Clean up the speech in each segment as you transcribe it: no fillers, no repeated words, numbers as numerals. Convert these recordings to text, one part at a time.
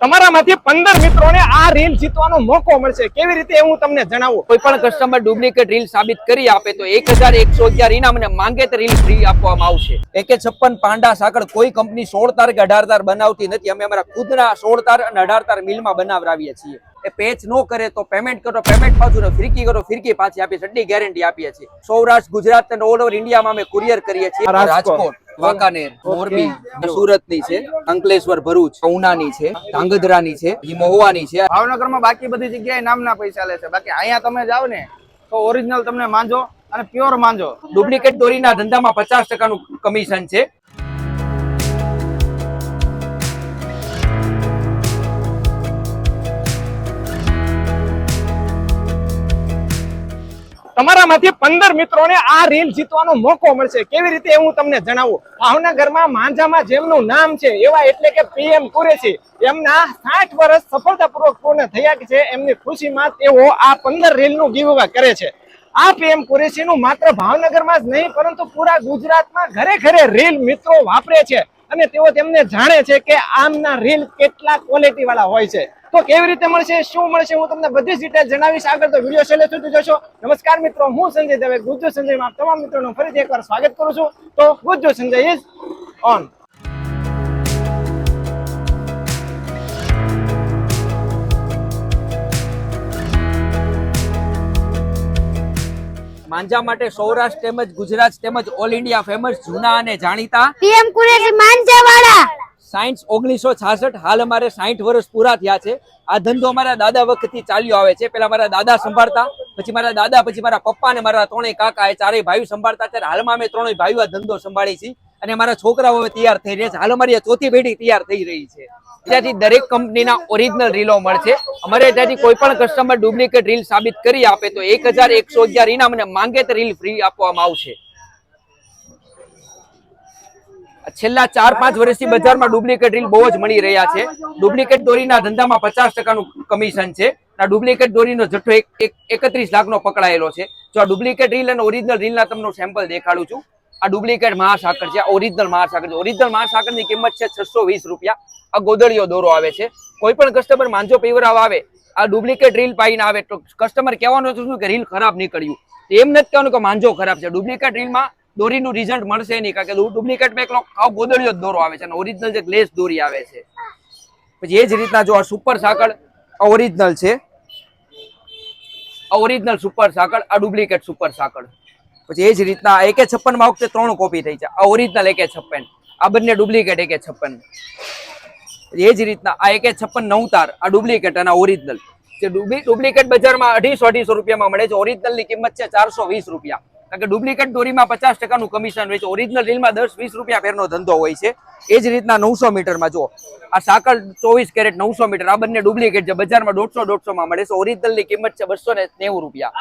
તમારામાંથી 15 મિત્રોને આ રીલ જીતવાનો મોકો મળશે। કેવી રીતે હું તમને જણાવું। કોઈ પણ કસ્ટમર ડુપ્લિકેટ રીલ સાબિત કરી આપે તો 1111 ઇનામ અને માંગે તો રીલ ફ્રી આપવામાં આવશે। AK56 પાંડા સાકળ કોઈ કંપની 16 તાર કે 18 તાર બનાવતી નથી। અમે અમારા ખુદના 16 તાર અને 18 તાર મિલમાં બનાવરાવીએ છીએ। એ પેચ નો કરે તો પેમેન્ટ કરો, પેમેન્ટ પાછું ને ફિરકી કરો, ફિરકી પાછી આપીએ છીએ। એટલી ગેરંટી આપીએ છીએ। સૌરાષ્ટ્ર, ગુજરાત અને ઓલ ઓવર ઇન્ડિયામાં અમે કુરિયર કરીએ છીએ। રાજકોટ, વાંકાનેર, મોરબી, સુરતની છે, અંકલેશ્વર, ભરૂચ, ઉનાની છે, ધાંગધ્રાની છે, મહુવાની છે। ભાવનગરમાં બાકી બધી જગ્યાએ નામના પૈસા લે છે, બાકી અહીંયા તમે જાવ ને તો ઓરિજિનલ તમને માંજો અને પ્યોર માંજો। ડુપ્લિકેટ દોરીના ધંધામાં 50% કમિશન છે। તમારામાંથી 15 મિત્રોને આ રીલ જીતવાનો મોકો મળશે। કેવી રીતે હું તમને જણાવું। ભાવનગરમાં માંજામાં જેમનું નામ છે એવા એટલે કે PM કુરેશી, એમના 60 વર્ષ સફળતાપૂર્વક પૂર્ણ થયા છે। એમની ખુશીમાં તેઓ આ 15 રીલનું ગીવ અવે કરે છે। આ PM કુરેશીનું માત્ર ભાવનગરમાં જ નહીં પરંતુ પૂરા ગુજરાતમાં ઘરે ઘરે રીલ મિત્રો વાપરે છે અને તેઓ તેમને જાણે છે કે આમના રીલ કેટલા ક્વોલિટી વાળા હોય છે। તો કેવી રીતે મળશે, શું મળશે, હું તમને બધી જ ડિટેલ જણાવીશ। આગળ તો વિડીયો છેલ્લે સુધી જોશો। નમસ્કાર મિત્રો, હું સંજય દવે, ગુજ્જુ સંજયમાં તમામ મિત્રોનું ફરીથી એકવાર સ્વાગત કરું છું। તો ગુજ્જુ સંજય ઇઝ ઓન। માંજા માટે સૌરાષ્ટ્ર તેમજ ગુજરાત તેમજ ઓલ ઇન્ડિયા ફેમસ જૂના અને જાણીતા PM કુરેશી માંજાવાળા। સાયન્સ 1966। હાલ અમારે 60 વર્ષ પૂરા થયા છે। આ ધંધો અમારા દાદા વખતથી ચાલ્યો આવે છે। પેલા મારા દાદા સંભાળતા, પછી મારા દાદા, પછી મારા પપ્પા અને મારા ત્રણેય કાકા, એ ચારેય ભાઈઓ સંભાળતા। ત્યારે હાલમાં અમે ત્રણેય ભાઈઓ આ ધંધો સંભાળી છીએ અને અમારા છોકરાઓ હવે તૈયાર થઈ રહ્યા છે। હાલ અમારી આ ચોથી પેઢી તૈયાર થઈ રહી છે। ત્યાંથી દરેક કંપનીના ઓરિજિનલ રીલો મળશે। અમારે ત્યાંથી કોઈ પણ કસ્ટમર ડુપ્લિકેટ રીલ સાબિત કરી આપે તો 1111 ઇનામ અને માંગે તો રીલ ફ્રી આપવામાં આવશે। છેલ્લા 4-5 વર્ષથી બજારમાં ડુપ્લિકેટ રીલ બહુ જ મળી રહ્યા છે। ડુપ્લિકેટ દોરીના ધંધામાં 50%નું કમિશન છે। આ ડુપ્લિકેટ દોરીનો જથ્થો 31 લાખનો પકડાયેલો છે। જો આ ડુપ્લિકેટ રીલ અને ઓરિજિનલ રીલના તમને સેમ્પલ દેખાડું છું। આ ડુપ્લિકેટ મહાસાકર છે, આ ઓરિજિનલ મહાસાકર છે। ઓરિજિનલ મહાસાકરની કિંમત છે 620 રૂપિયા। આ ગોદળીયો દોરો આવે છે। કોઈ પણ કસ્ટમર માંજો પીવરાવા આવે, આ ડુપ્લિકેટ રીલ પાઈને આવે તો કસ્ટમર કહેવાનું હતું કે રીલ ખરાબ નીકળ્યું। એમ નથી કહેવાનું કે માંજો ખરાબ છે। ડુપ્લિકેટ રીલમાં દોરીનું રિઝલ્ટ મળશે નહીં, કારણ કે ડુપ્લિકેટમાં એકલો આવ ગોદળિયો જ દોરો આવે છે અને ઓરિજિનલ જે ગ્લેસ દોરી આવે છે। પછી એ જ રીતના જો આ સુપર સાકળ, આ ઓરિજિનલ છે, આ ઓરિજિનલ સુપર સાકળ, આ ડુપ્લિકેટ સુપર સાકળ। પછી એ જ રીતના AK56 માં વખતે 3 કોપી થઈ છે। આ ઓરિજિનલ AK56, આ બંને ડુપ્લિકેટ AK56। એ જ રીતના આ AK56 9 તાર, આ ડુપ્લિકેટ અને ઓરિજિનલ। જે ડુપ્લિકેટ બજારમાં 250 રૂપિયામાં મળે છે, ઓરિજિનલની કિંમત છે 420 રૂપિયા। કારણ કે ડુપ્લિકેટ દોરીમાં 50%નું કમિશન હોય છે, ઓરિજિનલ રીલમાં 10-20 રૂપિયા ફેરનો ધંધો હોય છે। એ જ રીતના 900 મીટરમાં જો આ સાકળ 24 કેરેટ 900 મીટર, આ બંને ડુપ્લિકેટ છે, બજારમાં 150-150 માં મળે છે, ઓરિજિનલની કિંમત છે 290 રૂપિયા।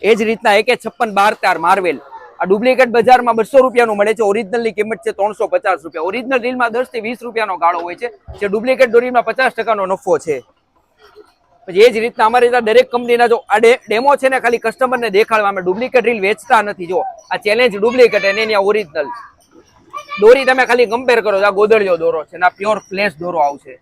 એ જ રીતના AK56 12 તાર માર્વેલ, આ ડુપ્લિકેટ બજારમાં 200 રૂપિયાનું મળે છે, ઓરિજિનલની કિંમત છે 350 રૂપિયા। ઓરિજિનલ રીલમાં 10 થી 20 રૂપિયાનો ગાળો હોય છે, જે ડુપ્લિકેટ દોરીમાં 50%નો નફો છે। પછી એ જ રીતના અમારી ત્યાં દરેક કંપનીના જો આ ડેમો છે ને ખાલી કસ્ટમરને દેખાડવા, અમે ડુપ્લિકેટ રીલ વેચતા નથી। જો આ ચેલેન્જ ડુપ્લિકેટ અને એની ઓરિજિનલ દોરી તમે ખાલી કમ્પેર કરો, આ ગોદળિયો દોરો છે ને આ પ્યોર ફ્લેશ દોરો આવશે।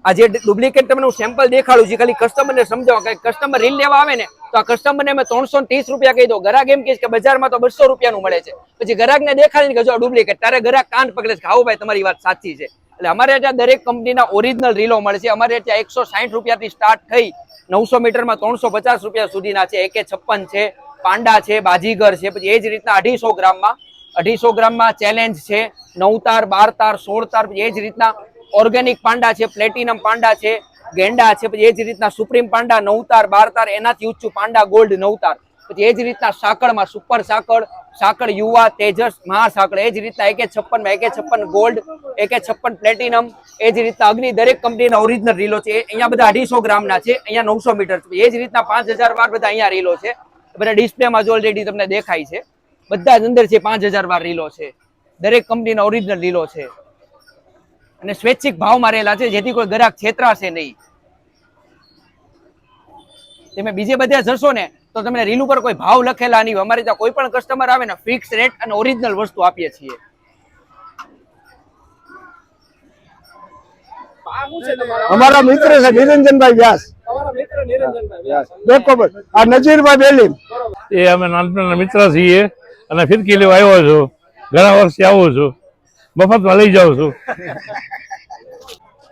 આ જે ડુપ્લિકેટ તમને હું સેમ્પલ દેખાડું છું, ખાલી કસ્ટમરને સમજાવો કે કસ્ટમર રીલ લેવા આવે ને તો આ કસ્ટમરને અમે 330 રૂપિયા કહી દો। ગ્રાહક એમ કહે કે બજારમાં તો 200 રૂપિયાનું મળે છે, પછી ગ્રાહકને દેખાડીને કે જો ડુપ્લિકેટ, તારે ગ્રાહક કાન પકડે છે, હાઉ ભાઈ તમારી વાત સાચી છે। એટલે અમારે ત્યાં દરેક કંપનીના ઓરિજિનલ રીલો મળે છે। અમારે ત્યાં 160 રૂપિયાથી સ્ટાર્ટ થઈ 900 મીટરમાં 350 રૂપિયા સુધીના છે। AK56 છે, પાંડા છે, બાજીગર છે। પછી એ જ રીતના 250 ગ્રામમાં ચેલેન્જ છે, 9 તાર, 12 તાર, 16 તાર। પછી એ જ રીતના ઓર્ગેનિક પાંડા છે, પ્લેટિનમ પાંડા છે, ગેંડા છે। પછી એ જ રીતના સુપ્રીમ પાંડા 9 તાર, 12 તાર, એનાથી ઊંચું પાંડા ગોલ્ડ 9 તાર। પછી એ જ રીતના સાકળમાં સુપર સાકળ, સાકળ યુવા, તેજસ, મહાસાકળ। એ જ રીતના AK56 માં AK56 ગોલ્ડ, AK56 પ્લેટિનમ। એ જ રીતના અગ્નિ, દરેક કંપનીના ઓરિજિનલ રીલો છે। અહીંયા બધા 250 ગ્રામના છે, અહીંયા 900 મીટર છે। એ જ રીતના 5000 વાર બધા અહીંયા રીલો છે, બધા ડિસ્પ્લેમાં જો ઓલરેડી તમને દેખાય છે, બધા જ અંદર છે 5000 વાર રીલો છે। દરેક કંપનીના ઓરિજિનલ રીલો છે અને સ્વૈચ્છિક ભાવ મારેલા છે, જેથી કોઈ ગ્રાહક છેતરાશે નહીં। તમે બીજે બધે જશો ને તો તમને રીલ ઉપર કોઈ ભાવ લખેલા નહીં। અમારે ત્યાં કોઈ પણ કસ્ટમર આવે ને ફિક્સ રેટ અને ઓરિજિનલ વસ્તુ આપીએ છીએ। અમારા મિત્ર છે નિરંજનભાઈ વ્યાસ. તમારા મિત્ર નિરંજનભાઈ વ્યાસ. બેકોબર. આ નજીરભાઈ બેલીમ. એ અમે નાનપણના મિત્ર છીએ અને ફિરકી લેવા આવ્યો છું. ઘણા વર્ષથી આવું છું, મફતમાં લઈ જાઉં છું.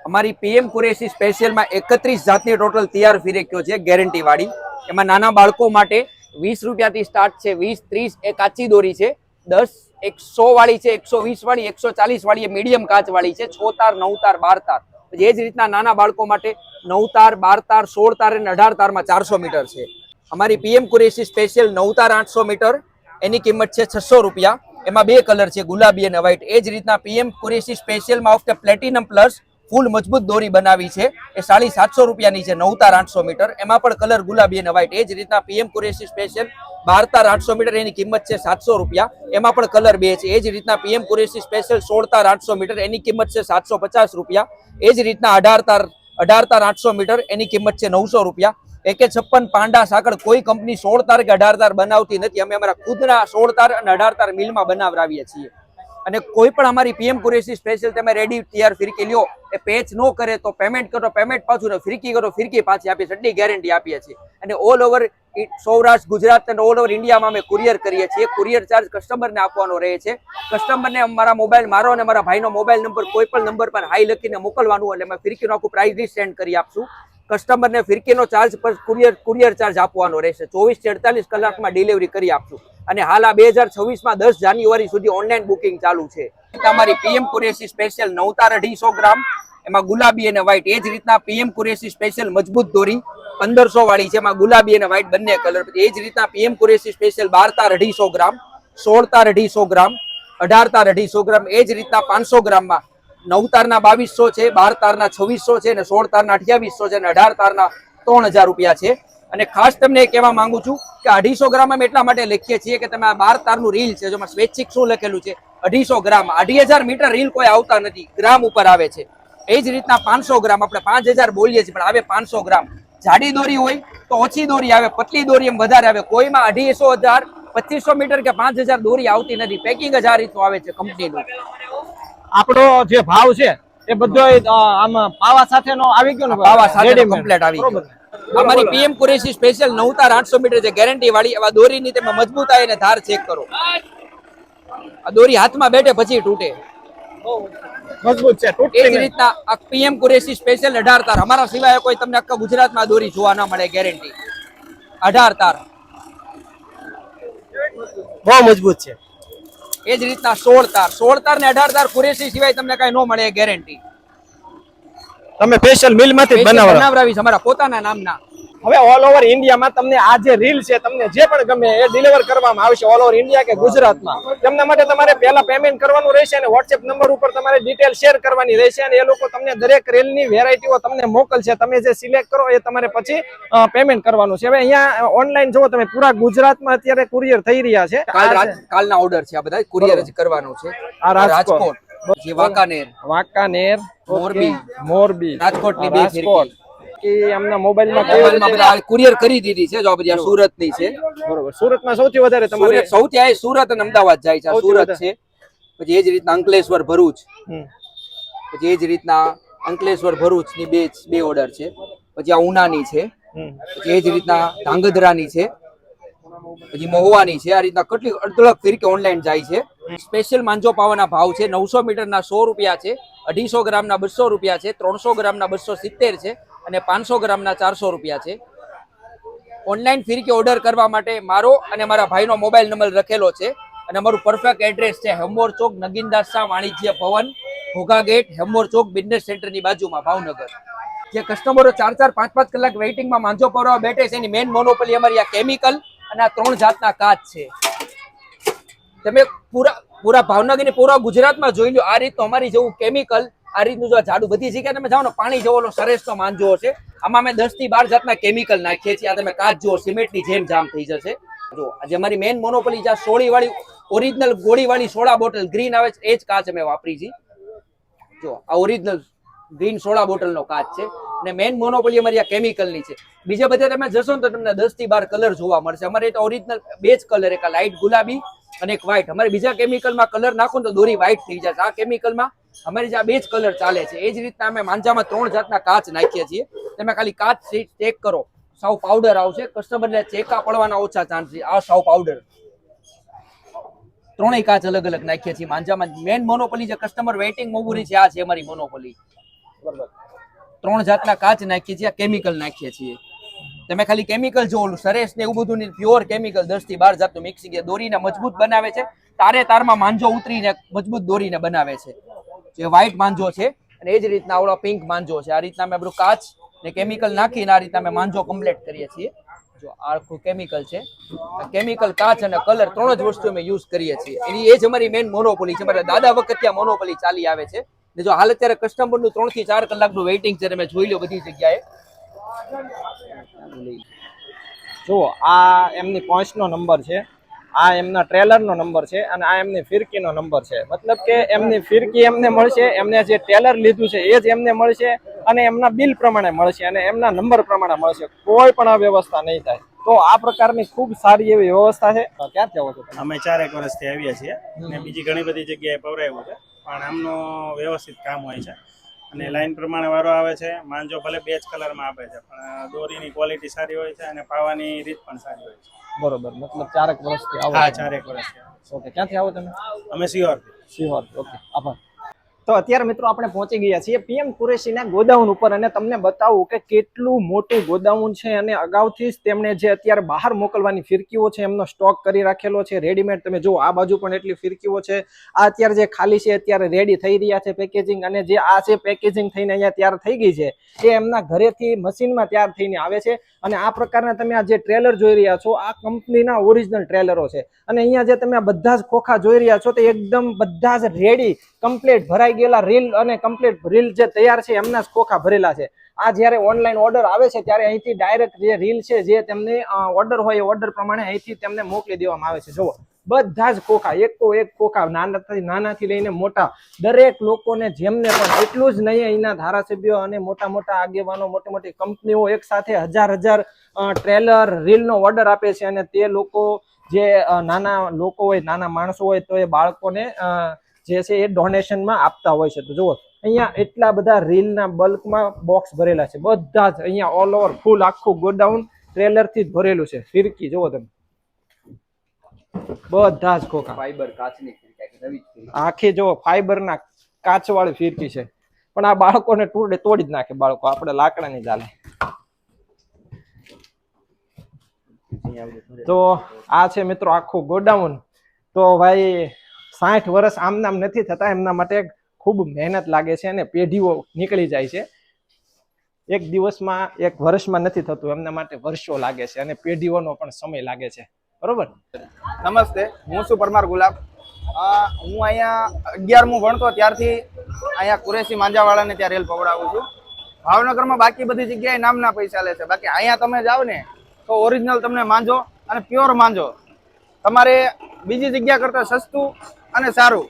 અમારી પીએમ કુરેશી સ્પેશિયલમાં 31 જાતની ટોટલ તૈયાર ફિરકીઓ છે ગેરંટી વાળી. એમાં નાના બાળકો માટે 20 રૂપિયાથી સ્ટાર્ટ છે, 20, 30 એ કાચી દોરી છે, 10, 100 વાળી છે, 120 વાળી, 140 વાળી એ મીડિયમ કાચ વાળી છે, 6 તાર, 9 તાર, 12 તાર. પછી એ જ રીતના નાના બાળકો માટે 9 તાર, 12 તાર, 16 તાર અને 18 તારમાં 400 મીટર છે. અમારી પીએમ કુરેશી સ્પેશિયલ 9 તાર 800 મીટર એની કિંમત છે 600 રૂપિયા. એમાં બે કલર છે, ગુલાબી અને વ્હાઈટ. એ જ રીતના પીએમ કુરેશી સ્પેશિયલમાં ઓફ પ્લેટિનમ પ્લસ ફૂલ મજબૂત દોરી બનાવી છે, એ 750 રૂપિયાની છે, 9 તાર 800 મીટર. એમાં પણ કલર ગુલાબી અને વ્હાઈટ. એ જ રીતના પીએમ કુરેશી સ્પેશિયલ 12 તાર 800 મીટર એની કિંમત છે 700 રૂપિયા. એમાં પણ કલર બે છે. એ જ રીતના પીએમ કુરેશી સ્પેશિયલ 16 તાર 800 મીટર એની કિંમત છે 750 રૂપિયા. એ જ રીતના 18 તાર 800 મીટર એની કિંમત છે 900 રૂપિયા. AK56 પાંડા સાંકળ કોઈ કંપની 16 તાર કે 18 તાર બનાવતી નથી. અમે અમારા ખુદના 16 તાર અને 18 તાર મિલમાં બનાવરાવીએ છીએ. અને કોઈ પણ અમારી પીએમ કુરેશી સ્પેશિયલ તમે રેડી તૈયાર ફિરકી લ્યો, એ પેચ ન કરે તો પેમેન્ટ કરો, પેમેન્ટ પાછું, ફિરકી કરો, ફિરકી પાછી આપીએ છીએ, એટલી ગેરંટી આપીએ છીએ. અને ઓલ ઓવર સૌરાષ્ટ્ર, ગુજરાત અને ઓલ ઓવર ઇન્ડિયામાં અમે કુરિયર કરીએ છીએ. કુરિયર ચાર્જ કસ્ટમરને આપવાનો રહે છે. કસ્ટમરને અમારા મોબાઈલ, મારો અને મારા ભાઈનો મોબાઈલ નંબર કોઈ પણ નંબર પર હાઈ લખીને મોકલવાનું, એટલે અમે ફિરકીનો આખું પ્રાઇસ લિસ્ટ સેન્ડ કરી આપશું. કસ્ટમરને ફિરકીનો ચાર્જ પર કુરિયર ચાર્જ આપવાનો રહેશે. 24 થી 48 કલાકમાં ડિલિવરી કરી આપશું. અને હાલ આ 2026માં 10 જાન્યુઆરી સુધી ઓનલાઈન બુકિંગ ચાલુ છે. અમારી પીએમ કુરેશી સ્પેશિયલ 9 તાર 250 ગ્રામ એમાં ગુલાબી અને વ્હાઈટ. એ જ રીતના પીએમ કુરેશી સ્પેશિયલ મજબૂત દોરી 1500 વાળી છે, એમાં ગુલાબી અને વ્હાઈટ બંને કલર. એ જ રીતના પીએમ કુરેશી સ્પેશિયલ 12 તાર 250 ગ્રામ, 16 તાર 250 ગ્રામ, 18 તાર 250 ગ્રામ. એ જ રીતના 500 ગ્રામમાં 9 તારના 2200 છે, 12 તારના 2600 છે, અને 16 તારના 2800 છે, અને 18 તારના 3000 રૂપિયા છે. અને ખાસ તમને કહેવા માંગુ છું કે 250 ગ્રામ અમે એટલા માટે લખીએ છીએ કે તમે આ 12 તારનું રીલ છે, જેમાં સ્વૈચ્છિક શું લખેલું છે, 250 ગ્રામ, 2500 મીટર રીલ કોઈ આવતા નથી, ગ્રામ ઉપર આવે છે. એ જ રીતના 500 ગ્રામ, આપણે 5000 બોલીએ છીએ પણ આવે 500 ગ્રામ. જાડી દોરી હોય તો ઓછી દોરી આવે, પતલી દોરી એમ વધારે આવે. કોઈમાં 250, 2500 મીટર કે 5000 દોરી આવતી નથી. પેકિંગ જ આ રીતનું આવે છે કંપનીનું. આપણો જે ભાવ છે એ બધો આમાં પાવા સાથેનો આવી ગયો ને, પાવા સાથે કમ્પ્લીટ આવી ગયો. અમારી પીએમ કુરેશી સ્પેશિયલ 9 તાર 800 મીટર છે, ગેરંટી વાળી. એવા દોરીની તમે મજબૂતાઈ અને ધાર ચેક કરો. આ દોરી હાથમાં બેઠે પછી તૂટે, મજબૂત છે. એ જ રીતના આ પીએમ કુરેશી સ્પેશિયલ 18 તાર. અમારા સિવાય કોઈ તમને આખા ગુજરાતમાં દોરી જોવા ના મળે, ગેરંટી. 18 તાર બહુ મજબૂત છે. એ જ રીતના 16 તાર ને 18 તાર કુરેશી સિવાય તમને કઈ ન મળે, ગેરંટી. તમે સ્પેશિયલ મિલ માંથી બનાવરાવીશ અમારા પોતાના નામના. હવે ઓલ ઓવર ઇન્ડિયામાં તમને આ જે રીલ છે, તમને જે પણ ગમે એ ડિલિવર કરવામાં આવશે, ઓલ ઓવર ઇન્ડિયા કે ગુજરાતમાં. તેમના માટે તમારે પહેલા પેમેન્ટ કરવાનું રહેશે અને વોટ્સએપ નંબર ઉપર તમારે ડિટેલ શેર કરવાની રહેશે, અને એ લોકો તમને દરેક રીલની વેરાયટીઓ તમને મોકલશે. તમે જે સિલેક્ટ કરો એ તમારે પછી પેમેન્ટ કરવાનું છે. હવે અહીંયા ઓનલાઈન જો તમે પૂરા ગુજરાતમાં અત્યારે કુરિયર થઈ રહ્યા છે. કાલના ઓર્ડર છે, આ બધા કુરિયર જ કરવાનું છે. આ રાજકોટ, વાંકાનેર, મોરબી, રાજકોટની બે ફિરકી કે એમના મોબાઈલમાં કુરિયર કરી દીધી છે. જો બધી સુરત ની છે. બરોબર. સુરતમાં સૌથી વધારે તમારે સૌથી સુરત અને અમદાવાદ જાય છે. સુરત છે, પછી એ જ રીતના અંકલેશ્વર, ભરૂચ, પછી એ જ રીતના અંકલેશ્વર ભરૂચ ની બે ઓર્ડર છે. પછી આ ઉનાની છે, પછી એ જ રીતના ધાંગધ્રાની છે, પછી મહુવાની છે. આ રીતના કેટલી અડધળક ફિરકી ઓનલાઈન જાય છે. સ્પેશિયલ માંજો પાવાના ભાવ છે. 900 મીટરના 100 રૂપિયા છે, 250 ગ્રામના 200 રૂપિયા છે, 300 ગ્રામના 270 છે, અને 500 ગ્રામના 400 રૂપિયા છે. ઓનલાઈન ફિરકી ઓર્ડર કરવા માટે મારો અને મારા ભાઈનો મોબાઈલ નંબર લખેલો છે, અને અમારું પરફેક્ટ એડ્રેસ છે હેમોર ચોક, નગીનદાસ શાહ વાણિજ્ય ભવન, ઘોઘા ગેટ, હેમોર ચોક, બિઝનેસ સેન્ટરની બાજુમાં, ભાવનગર. જે કસ્ટમરો 4-4, 5-5 કલાક વેઇટિંગમાં માંજો પરાવા બેઠે છે, એની મેઇન મોનોપોલી અમારી આ કેમિકલ અને આ 3 જાતના કાચ છે. તમે પૂરા ભાવનગરની પૂરા ગુજરાતમાં જોઈ લો, આ રીતનું અમારી જેવું કેમિકલ, આ રીતનું જો જાડું, બધી જગ્યાએ તમે જાઓ ને પાણી જેવો સરસનો માંજો છે. આમાં અમે 10 થી 12 જાતના કેમિકલ નાખીએ છીએ. આ તમે કાચ જુઓ, સિમેન્ટની જેમ જામ થઈ જશે. જો આજે અમારી મેઇન મોનોપોલી છે, સોળી વાળી ઓરિજિનલ ગોળી વાળી સોડા બોટલ ગ્રીન આવે છે, એ જ કાચ અમે વાપરી છીએ. જો આ ઓરિજિનલ ગ્રીન સોડા બોટલનો કાચ છે, અને મેઇન મોનોપોલી અમારી આ કેમિકલની છે. બીજા બધા તમે જશો ને તો તમને 10 થી 12 કલર જોવા મળશે. અમારે તો ઓરિજિનલ બે જ કલર, એક લાઇટ ગુલાબી અને એક વ્હાઈટ. અમારે બીજા કેમિકલમાં કલર નાખો તો દોરી વ્હાઈટ થઈ જશે. આ કેમિકલમાં અમારી જે આ બે જ કલર ચાલે છે. એ જ રીતના અમે માંજામાં 3 જાતના કાચ નાખીએ છીએ. તમે ખાલી કાચ ચેક કરો, સાવ પાવડર આવશે. કસ્ટમરને ચેકા પડવાના ઓછા ચાન્સ છે. આ સાવ પાવડર, ત્રણેય કાચ અલગ અલગ નાખીએ છીએ માંજામાં. મેન મોનોપોલી જે કસ્ટમર વેઇટિંગ મોબુરી છે, આ છે અમારી મોનોપોલી. 3 જાતના કાચ નાખીએ છીએ, કેમિકલ નાખીએ છીએ. તમે ખાલી કેમિકલ જો ઓલું સરેસ ને એવું બધું નહીં, પ્યોર કેમિકલ 10 થી 12 જાતનું મિક્સિંગ એ દોરીને મજબૂત બનાવે છે. તારે તારમાં માંજો ઉતરીને મજબૂત દોરીને બનાવે છે. જે વ્હાઈટ માંજો છે અને એ જ રીતના આવડો પિંક માંજો છે. આ રીતના અમે બધું કાચ ને કેમિકલ નાખીને આ રીતના અમે માંજો કમ્પ્લીટ કરીએ છીએ. જો આખું કેમિકલ છે, કેમિકલ, કાચ અને કલર 3 જ વસ્તુ અમે યુઝ કરીએ છીએ. એની એ જ અમારી મેન મોનોપોલી છે. અમારા દાદા વખત ત્યાં મોનોપોલી ચાલી આવે છે. ને જો હાલ અત્યારે કસ્ટમરનું 3 થી 4 કલાકનું વેઇટિંગ છે. તમે જોઈ લો બધી જગ્યાએ. જુઓ, આ એમની પહોંચનો નંબર છે, આ એમના ટ્રેલરનો નંબર છે અને આ એમની ફિરકીનો નંબર છે. મતલબ કે એમની ફિરકી એમને મળશે, એમને જે ટ્રેલર લીધું છે એ જ એમને મળશે અને એમના બિલ પ્રમાણે મળશે અને એમના નંબર પ્રમાણે મળશે. કોઈ પણ અવ્યવસ્થા નહીં થાય. તો આ પ્રકારની ખૂબ સારી એવી વ્યવસ્થા છે. ક્યાંથી આવો છો તમે? અમે 4 એક વર્ષથી આવીએ છીએ અને બીજી ઘણી બધી જગ્યાએ પવરાયું છે, પણ આમનું વ્યવસ્થિત કામ હોય છે અને લાઈન પ્રમાણે વારો આવે છે. માંજો ભલે 2 જ કલરમાં આપે છે, પણ દોરીની ક્વોલિટી સારી હોય છે અને પાવાની રીત પણ સારી હોય છે. બરોબર, મતલબ 4 એક વર્ષથી આવો? હા, 4 એક વર્ષથી. ઓકે, ક્યાંથી આવો તમે? અમે સિહોર. ઓકે, આભાર. તો અત્યારે મિત્રો આપણે પહોંચી ગયા છીએ PM કુરેશીના ગોડાઉન ઉપર અને તમને બતાવું કે કેટલું મોટું ગોડાઉન છે અને અગાઉથી જ તેમણે જે અત્યારે બહાર મોકલવાની ફિરકીઓ છે એમનો સ્ટોક કરી રાખેલો છે રેડીમેડ. તમે જુઓ, આ બાજુ પણ એટલી ફિરકીઓ છે. આ અત્યારે જે ખાલી છે અત્યારે રેડી થઈ રહ્યા છે પેકેજિંગ, અને જે આ છે પેકેજિંગ થઈને અહીંયા તૈયાર થઈ ગઈ છે એ એમના ઘરેથી મશીનમાં તૈયાર થઈને આવે છે. અને આ પ્રકારના તમે આ જે ટ્રેલર જોઈ રહ્યા છો, આ કંપનીના ઓરિજિનલ ટ્રેલરો છે. અને અહીંયા જે તમે આ બધા જ ખોખા જોઈ રહ્યા છો તે એકદમ બધા જ રેડી કમ્પ્લીટ ભરાઈ ગયેલા રીલ અને કમ્પ્લીટ રીલ જે તૈયાર છે એમના જ ખોખા ભરેલા છે. આ જ્યારે ઓનલાઈન ઓર્ડર આવે છે ત્યારે અહીંથી ડાયરેક્ટ જે રીલ છે જે તેમને ઓર્ડર હોય એ ઓર્ડર પ્રમાણે અહીંથી તેમને મોકલી દેવામાં આવે છે. જુઓ, બધા જ ખોખા, એક ખોખા, નાનાથી લઈને મોટા, દરેક લોકોને જેમને પણ એટલું જ નહીં, અહીંના ધારાસભ્યો અને મોટા મોટા આગેવાનો, મોટી મોટી કંપનીઓ એક સાથે હજાર ટ્રેલર રીલનો ઓર્ડર આપે છે. અને તે લોકો જે નાના લોકો હોય, નાના માણસો હોય, તો એ બાળકોને જે છે એ ડોનેશનમાં આપતા હોય છે. તો જુઓ, અહીંયા એટલા બધા રીલના બલ્કમાં બોક્સ ભરેલા છે. બધા જ અહીંયા ઓલ ઓવર ફૂલ આખું ગોડાઉન ટ્રેલરથી જ ભરેલું છે. ફિરકી જુઓ તમે, બધા જ ખોખા ફાઈબર કાચની ફિરકી, નવી ફિરકી. આખી જો ફાઈબરના કાચવાળી ફિરકી છે. પણ આ બાળકોને તોડી જ નાખે બાળકો, આપણે લાકડાની ચાલે. તો આ છે મિત્રો આખું ગોડાઉન. તો ભાઈ 60 વર્ષ આમ નામ નથી થતા, એમના માટે ખૂબ મહેનત લાગે છે અને પેઢીઓ નીકળી જાય છે. એક દિવસમાં, એક વર્ષમાં નથી થતું, એમના માટે વર્ષો લાગે છે અને પેઢીઓનો પણ સમય લાગે છે. બરોબર. નમસ્તે, હું છું પરમાર ગુલાબ. હું અહીંયા 11મું ભણતો ત્યારથી અહીંયા કુરેશી માંજાવાળાને ત્યાં રેલ પવડાવું છું. ભાવનગરમાં બાકી બધી જગ્યાએ નામના પૈસા લે છે, બાકી અહીંયા તમે જાઓ ને તો ઓરિજિનલ તમને માંજો અને પ્યોર માંજો તમારે બીજી જગ્યા કરતાં સસ્તું અને સારું.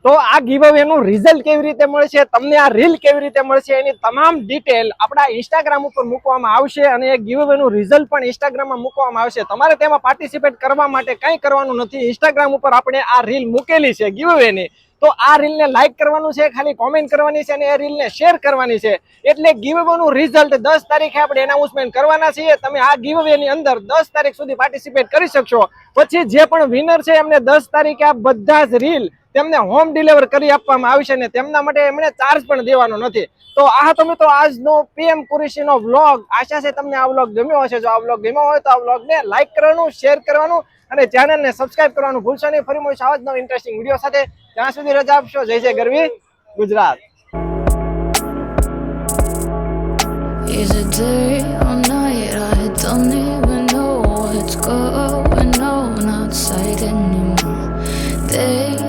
તો આ ગીવઅવે નું રિઝલ્ટ કેવી રીતે મળશે, તમને આ રીલ કેવી રીતે મળશે, એની તમામ ડિટેલ આપણા ઇન્સ્ટાગ્રામ ઉપર મૂકવામાં આવશે અને એ ગીવઅવે નું રિઝલ્ટ પણ ઇન્સ્ટાગ્રામમાં મૂકવામાં આવશે. તમારે તેમાં પાર્ટિસિપેટ કરવા માટે કંઈ કરવાનું નથી. ઇન્સ્ટાગ્રામ ઉપર આપણે આ રીલ મૂકેલી છે ગીવઅવે ની, તો આ રીલને લાઈક કરવાનું છે, ખાલી કોમેન્ટ કરવાની છે અને એ રીલને શેર કરવાની છે. એટલે ગીવઅવે નું રિઝલ્ટ 10 તારીખે આપણે એનાઉન્સમેન્ટ કરવાના છીએ. તમે આ ગીવઅવે ની અંદર 10 તારીખ સુધી પાર્ટિસિપેટ કરી શકશો. પછી જે પણ વિનર છે એમને 10 તારીખે આ બધા જ રીલ તેમને હોમ ડિલિવર કરી આપવામાં આવશે ને તેમના માટે એમણે ચાર્જ પણ દેવાનો નથી. તો આ તો મિત્રો આજનો PM કુરેશીનો વ્લોગ. આશા છે તમને આ વ્લોગ ગમ્યો હશે. જો આ વ્લોગ ગમ્યો હોય તો આ વ્લોગને લાઈક કરવાનું, શેર કરવાનું અને ચેનલને સબસ્ક્રાઇબ કરવાનું ભૂલશો નહીં. ફરી મળીશું આવા જ નવા ઇન્ટરેસ્ટિંગ વિડીયો સાથે. ત્યાં સુધી રજા આપશો. જય જય ગરવી Gujarat. Is it day or night? I don't even know what's going on outside anymore. Day